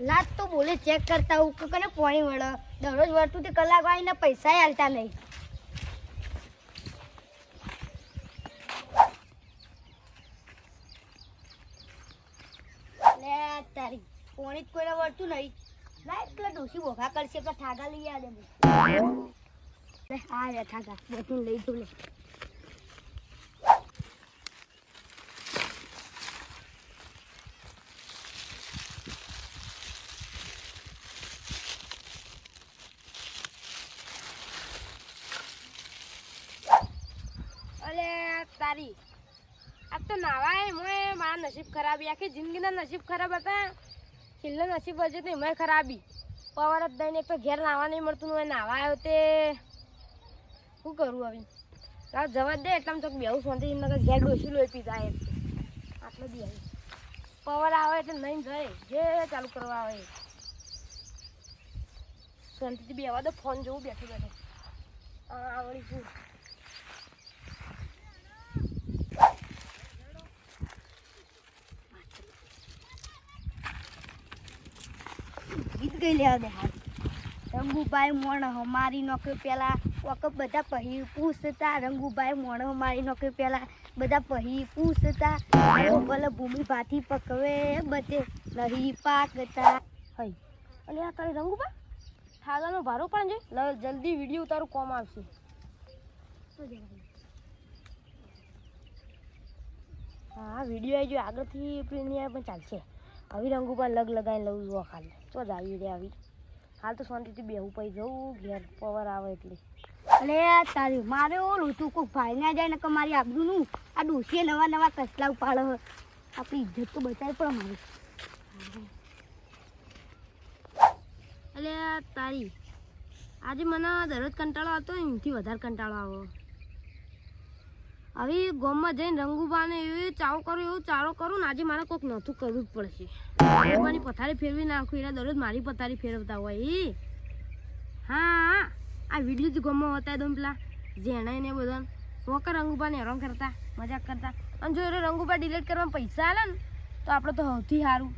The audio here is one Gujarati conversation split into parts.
લાત તો બોલે ચેક કરતા હું કને પાણી વળે દરરોજ વળતું તે કલાક આવીને પૈસા આલતા નહીં. લે તારી પાણી જ કોઈને વળતું નહીં. લાય એટલે ડોસી બોખા કરશે એટલે ઠાગા લઈ આવે લે આ રે ઠાગા બધું લઈ જો લે. તારી આજ તો નાવાય મોય મારા નસીબ ખરાબી આખી જિંદગીના નસીબ ખરાબ હતા. છેલ્લે નસીબ હજુ તો એમાંય ખરાબી પવાર જ દઈને એક તો ઘેર નાવા નહીં મળતું હોય નાવા આવ્યો તે શું કરું હવે લાવ જવા દે એટલામાં ચોક બેવું શાંતિ ઘેર ડોસી લોહી પીધા એ આટલો બી આવી પવાર આવે એટલે નહીં જાય જે ચાલુ કરવા આવે શાંતિથી બેવા દો ફોન જોવું બેઠું બેઠું આવડી શું ગીત ગઈ લેવા દે હાલ રંગુભાઈ મોણ મારી નોકરી પેલા વખત બધા પહી પૂછતા રંગુભાઈ મોણ મારી નોકરી પેલા બધા પહી પૂછતા ભલે ભૂમિ ભાથી પકવે બધે નહીં પાકતા હઈ અને આ તારી રંગુભાઈ થાગાનો ભારો પણ છે જલ્દી વિડીયો ઉતારું કોમ આવશે. હા વિડીયો આવી ગયો આગળથી પ્રીમિયર પણ ચાલશે. આવી રંગુભાઈ લગ લગાવીને લઉં જુઓ ખાલી તો જ આવી રે આવી હાલ તો શાંતિથી બેહું પડી જવું ઘેર પવર આવે એટલે. અરે તારી મારે ઓલું તું કોઈ ભાઈ ના જાય ને કે મારી આબરૂનું આ ડોસીએ નવા નવા કસલા ઉપાડે આપણી ઇજ્જત તો બચાવી પડે મારી. અરે તારી આજે મને દરરોજ કંટાળો આવતો એમથી વધારે કંટાળો આવો. હવે ગામમાં જઈને રંગુબાને એવી ચાવ કરું એવું ચારો કરું ને આજે મારે કોઈક નહોતું કરવું જ પડશે. રંગુબાની પથારી ફેરવી નાખું એટલે દરરોજ મારી પથારી ફેરવતા હોય. હા આ વિડીયો જ ગામમાં હોતા દો પેલા જેણાઈ ને બધા મોકા રંગુબાને હેરાન કરતા મજાક કરતા અને જો એ રંગુબા ડિલીટ કરવા પૈસા આલે ને તો આપણે તો સૌથી સારું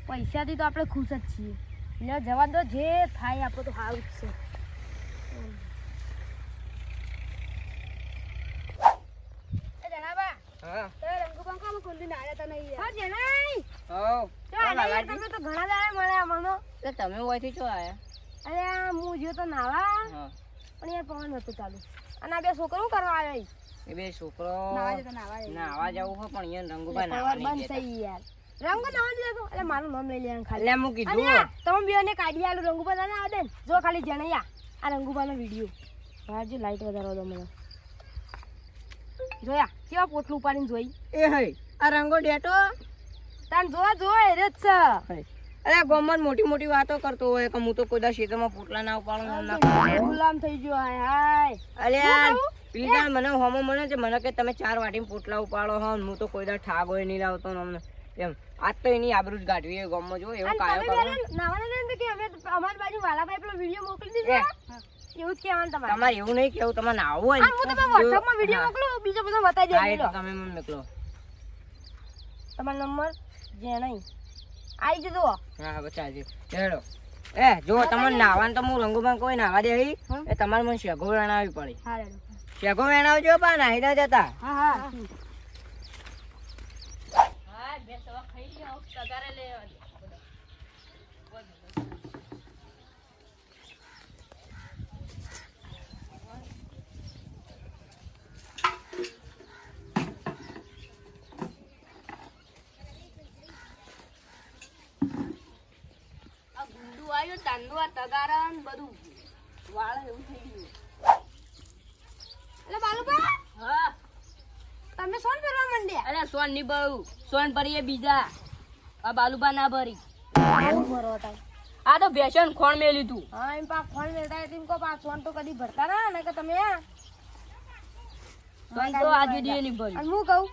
પૈસાથી તો આપણે ખુશ જ છીએ એટલે જવા દો જે થાય આપણે તો સારું જ છે. તમે ઓયથી ચો આયા? અરે હું જો તો નાવા પણ યાર પવન નતું ચાલુ અને આ બે છોકરો કરવા આવ્યા એ બે છોકરો નાવા જવું હોય પણ અહીંયા રંગુભાઈ પવન બંધ થઈ યાર રંગો નાવા દીધો એટલે મારું નામ લઈ લેવાનું ખાલી. એટલે હું કીધું તમે બે ને કાઢી આલું રંગુબા ના આવે ને જો ખાલી જણૈયા આ રંગુબા નો વિડીયો બહાર જે લાઈટ વધારો દો મને જોયા કેવા પોટલું ઉપાડીને જોઈ એ હઈ આ રંગો ડેટો તાન જોવા એ જ છે. અરે ગોમન મોટી મોટી વાતો કરતો હોય કે હું તો કોઈ ક્ષેત્રમાં પોટલા ના ઉપાડું ગુલામ થઈ ગયો હાય અરે પેલી મને હોમો મને છે મને કે તમે 4 વાટીમાં પોટલા ઉપાડો હો હું તો કોઈ દા ઠાગ હોય નહીં લાવતો ને અમને એમ આજ તો એની આબરૂ જ ગાઢવી એ ગોમમાં જો એવું કાયો કરો નાવાના ને કે અમે અમારી બાજુ વાલાભાઈ પેલો વિડીયો મોકલી દીધો એવું જ કહેવાનું તમારે એવું નહીં કેવું તમારે નાવું હોય હું તમને WhatsApp માં વિડીયો મોકલું બીજો બધો બતાવી દે તમે મને મોકલો તમારો નંબર જે નહીં આઈ જજો. હા બચાજી હેડો એ જો તમને નાવાનું તો હું રંગુમાં કોઈ નાવા દે એ તમારે મને શેગો વેણાવી પડી. હા રેડો શેગો વેણાવજો પા નાહી ના જતા. હા હા હા બે સવા ખાઈ લ્યો તગારે લેવા દે. તગારણ બધું વાળ એવું થઈ ગયું. એટલે બાલુબા હા તમે સોન ફેરવા માંડ્યા? અરે સોન ની બહુ સોન ભરીએ બીજા આ બાલુબા ના ભરી ભરો હતા આ તો બેસન ખોણ મે લીધું. હા એમ પા ખોણ મેળતા એમ કો પા સોન તો કદી ભરતા ના ને કે તમે સોન તો આજે દી ની ભરી. અને હું કહું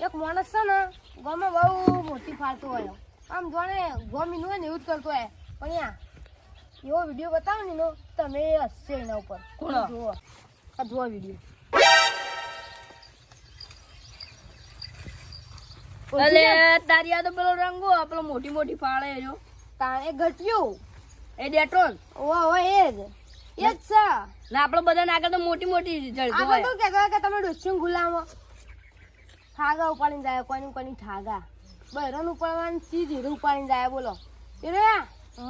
એક માણસ છે ને ગામમાં બહુ મોટી ફાલતું હોય આમ જોને ગોમીનું હોય ને એવું જ કરતો હોય પણ યા એવો વિડીયો બતાવો ને એનો તમે હસશે એના ઉપર. કોણ જુઓ આ જુઓ વિડીયો. અલે તારી આ તો પેલો રંગો પેલો મોટી મોટી ફાળે જો તાણે ઘટ્યું એ ડેટ્રોન ઓહો એ જ છે ને આપણે બધા આગળ તો મોટી મોટી જળજો આપણે હોય તો કહેતા કે તમે ડોસ્યું ગુલામો ઠાગા ઉપાડીને જાય કોની ઠાગા બહેરોન ઉપાડવાની ચીજ હીરો ઉપાડીને જાય બોલો એ રે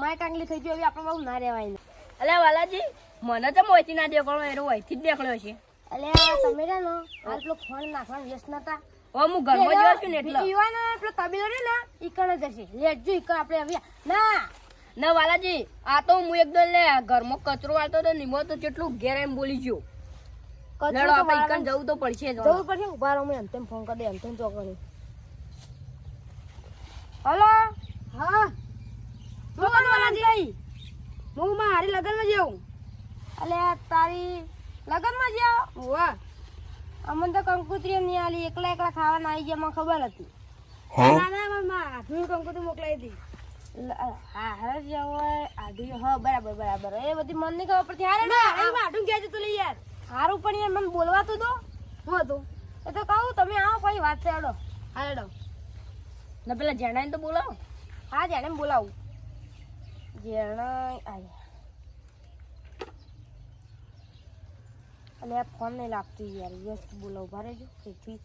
માય કાંગલી થઈ ગયો હવે આપણે બહુ ના રહેવાય ને અલ્યા વાલાજી મને તો મોતી ના દેખાડો એનો વહીથી જ દેખાડ્યો છે એટલે તમે રે ને હાલ પેલો ફોન નાખવાનો વ્યસ્ત નતા ઓ હું ઘરમાં જોયો છું ને એટલે ઈવાનો પેલો તબેલો રે ને ઈ કણ જશે લેટજો ઈ કણ આપણે હવે ના ના વાલાજી આ તો હું એકદમ લે ઘરમાં કચરો વાળતો તો નિમો તો કેટલું ઘેર એમ બોલી ગયો લડો આપણે ઈકન જવું તો પડશે જ જવું પડશે ઉભા રહો મેં એમ ફોન કરી દે એમ ચોકડી હલો હા હું વાલાજી હું મારી લગનમાં જાઉં અલે તારી લગનમાં જાવ વાહ અમને તો કંકુત્રી નહીં આલી એકલા ખાવાના આવી ગયા મને ખબર હતી ના ના મારા આધું કંકુત્રી મોકલાવી હતી હા હા જાવ આધું હા બરાબર એ બધી મને નહીં ખબર પડતી હારે ના આધું કહેજો તું લઈ યાર હારું પણ યાર મને બોલવાતું તો હું હતું એ તો કહું તમે આવો પછી વાત છે હેડો હા હેડો ને પેલા જણાઈને તો બોલાવો હા જેને બોલાવું જેણે આયા અલે આ ફોન નહીં લાગતું યાર વ્યસ્ત બોલાવું ભારે જો તેથી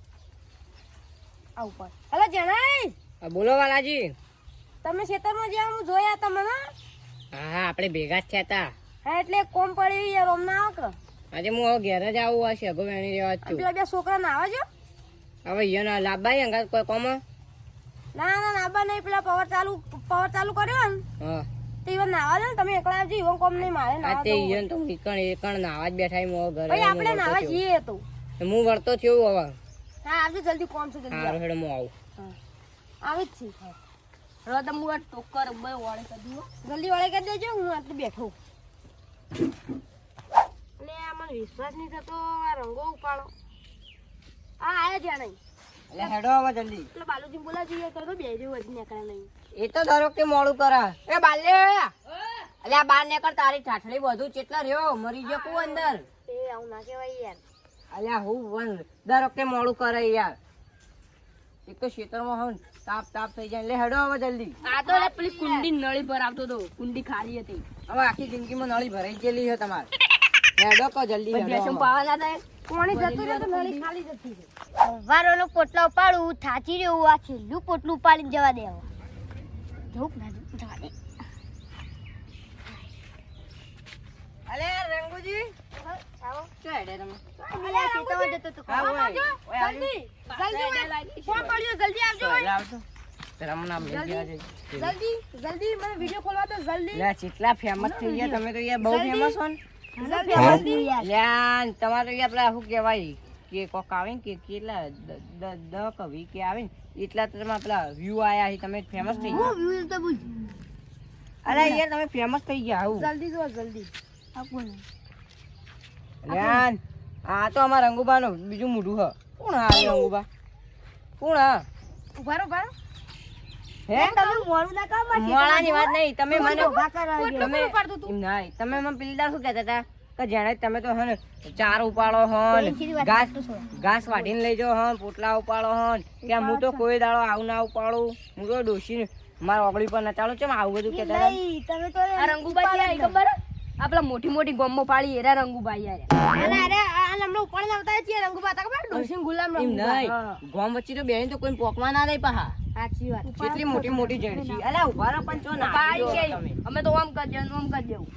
આવું પર હેલો જણાઈ બોલો વાલાજી. તમે ખેતરમાં જ્યાં હું જોયા તમને હા હા આપણે ભેગા જ થયા હતા. હા એટલે કોમ પડી યાર ઓમ ના આવો આજે હું હવે ઘેર જ આવું હશે અગો વેણી રહેવા જ છું. પેલા બે છોકરા ના આવે છો હવે યના લાભાઈ અંગાત કોઈ કોમ ના આબા નહીં પેલા પાવર ચાલુ કર્યો ને હા તો ઈવન નાવા દે ને તમે એકલા આવજો ઈવન કોમ નહીં મારે આ નાવા તે તો યન તો એકણ નાવા જ બેઠા હું ઘરે ભાઈ આપણે નાવા જઈએ તો હું વળતો થયો હવે. હા આવજો જલ્દી કોમ છે જલ્દી હારું હેડ હું આવું. આવી જ છે હવે તો હું આ ટોકર બે વાળે કરી દઉં જલ્દી વાળે કરી દેજો હું આટલું બેઠો અને આ મને વિશ્વાસ નહીં થતો આ રંગો ઉપાડો આ આયા જ્યાં નહીં એટલે હેડો હવે જલ્દી. એટલે બાલુજી બોલા જોઈએ તો બે જેવું હજી નીકળે નહીં એ તો ધારો કે મોડું કરે. એ બાલે અલે આ બાર નીકળ તારી ઠાઠડી બધું કેટલા રહ્યો મરી ગયો કુ અંદર. એ આવું ના કહેવાય યાર અલ્યા હું વન દર વખતે મોડું કરે યાર. એક તો ખેતરમાં હોન તાપ થઈ જાય. એટલે હેડો હવે જલ્દી. આ તો લે પેલી કુંડી નળી પર આવતો તો કુંડી ખાલી હતી હવે આખી જિંદગીમાં નળી ભરાઈ ગયેલી છે તમારે. હેડો કો જલ્દી હેડો બેસમ હવે. પાવા ના થાય પાણી જતું રહે તો નળી ખાલી જતી રહે વારોનો પોટલો ઉપાડું થાચી રહ્યું આ છેલ્લું પોટલું ઉપાડીને જવા દે હવે ધૂપ ના ધૂપ જવા દે અલે રંગુજી આવો શું હેડે તમે? અલ્યા ખેતરમાં જતો તો હા ઓય. ઓય આવજો. જલ્દી ફોન કર્યો જલ્દી આવજો તો હેડો આવજો. તારા મને આમ લઈ ગયા છે. જલ્દી મને વિડિયો ખોલવા દો જલ્દી લે કેટલા ફેમસ થઈ ગયા તમે તો યાર બહુ ફેમસ છો ને. જલ્દી લ્યા તમારે તો યાર પેલા શું કહેવાય કે કોક આવે ને કે કેટલા દ કવી કે આવે ને એટલા તો તમારા પેલા વ્યૂ આયા છે તમે ફેમસ થઈ ગયા. વ્યૂઝ તો બોલ અરે યાર તમે ફેમસ થઈ ગયા આવું. જલ્દી જો જલ્દી આપો ને લ્યા આ તો અમારા રંગુબાનું બીજું મોઢું હ. કોણ આ રંગુબા? કોણ હા? ઉભારો હે તમે મોડું ના કામ મોળાની વાત નહીં તમે મને ઉભા કરાવજો તમે એમ નહીં તમે મને પેલી દાળ શું કહેતા હતા કે જાણે તમે તો હે ને ચાર ઉપાડો હોન ઘાસ વાઢીને લઈ જાઓ હોન પોટલા ઉપાડો હોન કે હું તો કોઈ દાડો આવું ના ઉપાડું હું તો ડોશી મારા ઓગળી પર નચાડું છે આવું બધું કહેતા હતા. નહીં તમે તો આ રંગુબાઈ આઈ ખબર આપલા મોટી મોટી ગોમો પાડી એરા રંગુબાઈ આયા અરે આ હમણાં ઉપાડીને આવતા છીએ રંગુબા તા ખબર ડોશીન ગુલામ એમ રંગુબા નહીં ગોમ વચ્ચે તો બેન તો કોઈ પોકવા ના દે પાહા. સાચી વાત કેટલી મોટી મોટી જડસી અલ્યા ઉભા રહો પણ ચો ના પાડી આવ્યો કે તમે. અમે તો આમ કરી દેવું આમ કરી દેવું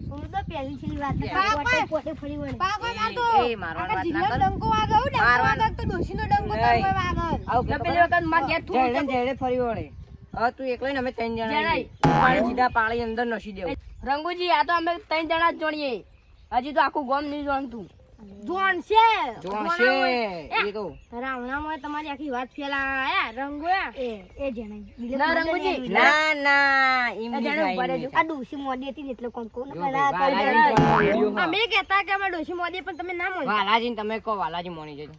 હું તો પહેલી છેલ્લી વાત બાપ, પોતે ફરી વળે પાકો ના તો એ મારવાની આખા વાત ના જિલ્લો કર. ડંકો વાગો ને મારવાનું. તો ડોશીનો ડંકો નહીં. તો વાગો આવું ને કે પેલી વખત માં ઘેર થોડું જડે જડે ફરી વળે. હવે તું એકલો ને અમે ત્રણ જણા જણાય. છીએ. પાણી સીધા પાણી અંદર નસી દેવું. રંગુજી આ તો અમે ત્રણ જણા જ જોણીએ હજી તો આખું ગોમ નહીં જોણતું જોન છે જોશે એ તો રાવણામાં તમારી આખી વાત ફેલાયા રંગોયા એ જણાય ના રંગુજી ના ના એમ એ નહીં જાણે થાય, ઉભા એમ રહેજો. નહીં આ ડોસી મોડી હતી ને એટલે કોમ કહું ને જો પેલા ભાઈ, કઈ વાલાજીને જણાય. કોઈ વિડીયો હા. અમે કહેતા કે અમે ડોશી મોદી પણ તમે ના મોદી વાલાજીને તમે કહો વાલાજી મોની જજો.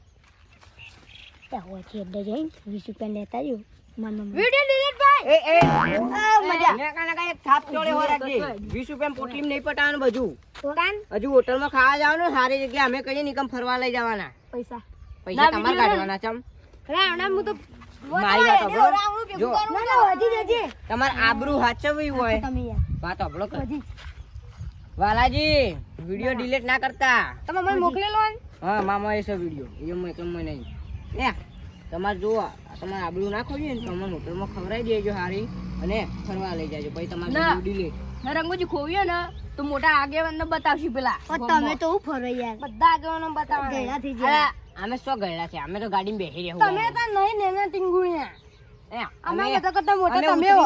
ત્યાં હોય છે એટલે જઈને 20 રૂપિયા લેતા જો માનો વિડિયો ડિલીટ ભાઈ એ ને કાના એક થાપ ચોળે હો રાખજે. 20 રૂપિયા પોટલીમાં નહીં પટાવાનું બધું. કાન હજુ હોટલમાં ખાવા જવાનું સારી જગ્યાએ અમે કહીએ નિકમ ફરવા લઈ જવાના. પૈસા પૈસા તમારે કાઢવાના ચમ. રાવણા હું તો મારી વાત સાંભળો. જો ના ના વધી જજે તમારે આબરૂ હાચવવી હોય તમે યાર વાત સાંભળો કર. વધી વાલાજી વિડિયો ડિલીટ ના કરતા. તમે મને મોકલેલો હોય ને? હા મામા એ છે વિડિયો એ મેં કમ નહીં એ તમારે જો તમારે આબરૂ ના ખોલીએ ને તો અમને હોટલમાં ખવડાવી દેજો હારી અને ફરવા લઈ જાજો પછી તમારે ના. Video delete. ના રંગુજી ખોવીએ ને તો મોટા આગેવાનને બતાવશું પેલા પણ તમે તો હું ફરો યાર બધા આગેવાનો બતાવવાના. ગયડા થઈ અરે ગયા અમે શું ગયેલા છે અમે તો ગાડીમાં બેસી તમે રહ્યા તો નહીં નેના ટીંગુણ્યા. એ અમે અમે બધા કરતા મોટા અમે તમે હો.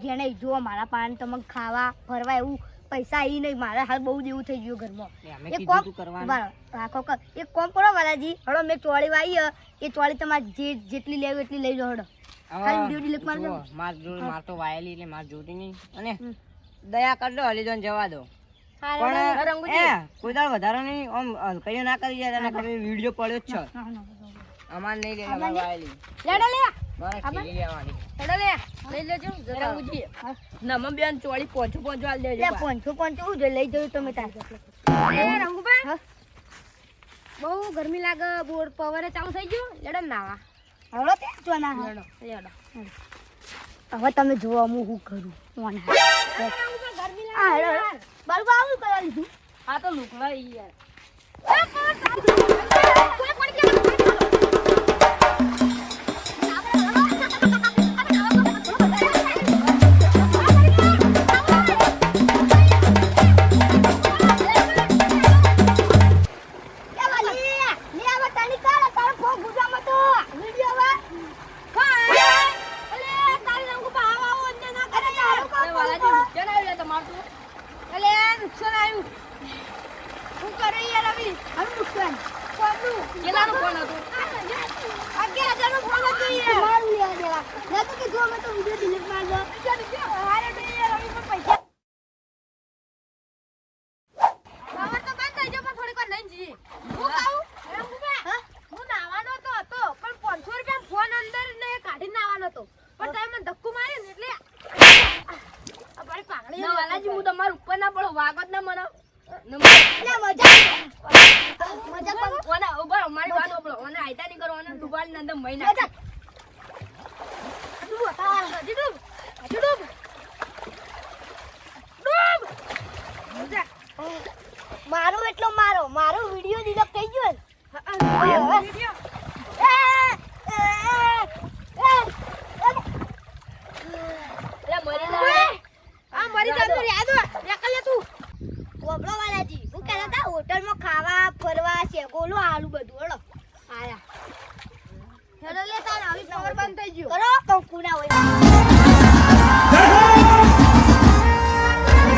જેને જો મારા પાન તમને ખાવા ફરવા એવું પૈસા ઈ નહીં મારે હાલ બહુ જેવું થઈ ગયું ઘરમાં અમે એક કીધું કોમ તું કરવાનું. ઉભા રહો, રાખો કર. એક કોમ કરો વાલાજી હળો મેં ચોળી વાઈ હે, એ ચોળી તમારે જેટલી લેવી એટલી લઈ લો હળો ખાલી વિડીયો ડિલીટ મારજો. જુઓ, માર તો વાયેલી એટલે માર જોતી નહીં અને દયા કરજો હલીજોન જવા દો પણ એ કોઈ દાડ વધારે નહીં આમ હલકાઈઓ ના કરી જાય તમે વિડીયો પડ્યો જ છે અમાર નહીં લેવા અમાર વાયેલી લેડો લે. મારે ખેલી લેવાની. લેડો લે. લઈ લેજો. રંગુજી નમા બેન ચોળી પોંચો પોંચો આલ દેજો લે પોંચો પોંચો હું જો લઈ જવું તમે તાર એ રંગુભાઈ હા. બહુ ગરમી લાગે બોર પવરે ચાલુ થઈ ગયો. લેડો ને નાવા. હળો તે જો ના હા. લેડો. હવે તમે જોવા હું શું કરું કોણ હા ગરમી આ હળો હળો. બાળકો આવું કરવા લીધું આ તો લુકડા ઈ યાર એ વાલી લે હવે તણી કર તારો ફોન ગુજામાં તો વિડિયો હવે અલે તારી રંગુભા આવો આવો ને ના કરે યાર. અરે વાલાજી નુકસાન આવ્યું લે તમારું તો. અલે નુકસાન આવ્યું. શું કરે યાર હવે? હવે નુકસાન કોનું? કેટલાનો ફોન હતો 11,000 નો ફોન હતો યાર. મારું લેવા દેવા મેં તો કીધું અમે તો વિડિયો ડિલીટ મારજો હારે તો યાર હવે પણ પૈસા હવે તો બંધ થઈ ગયો પણ થોડીક વાર લઈને જઈએ. હું કહું રંગુભા હું નાવાનો તો હતો પણ 500 રૂપિયા ફોન અંદર ને કાઢીને નાવાનો હતો પણ તમે મને ધક્કો માર્યો ને એટલે આ મારી પાઘડી ના વાલાજી હું તમારા ઉપર ના પડો વાગત ના મને લે મજા મજા કર ઓના ઉભા રહો, મારી વાત સાંભળો ઓને આયતા નહીં કરો ઓને ડુબાડીને અંદર મહિના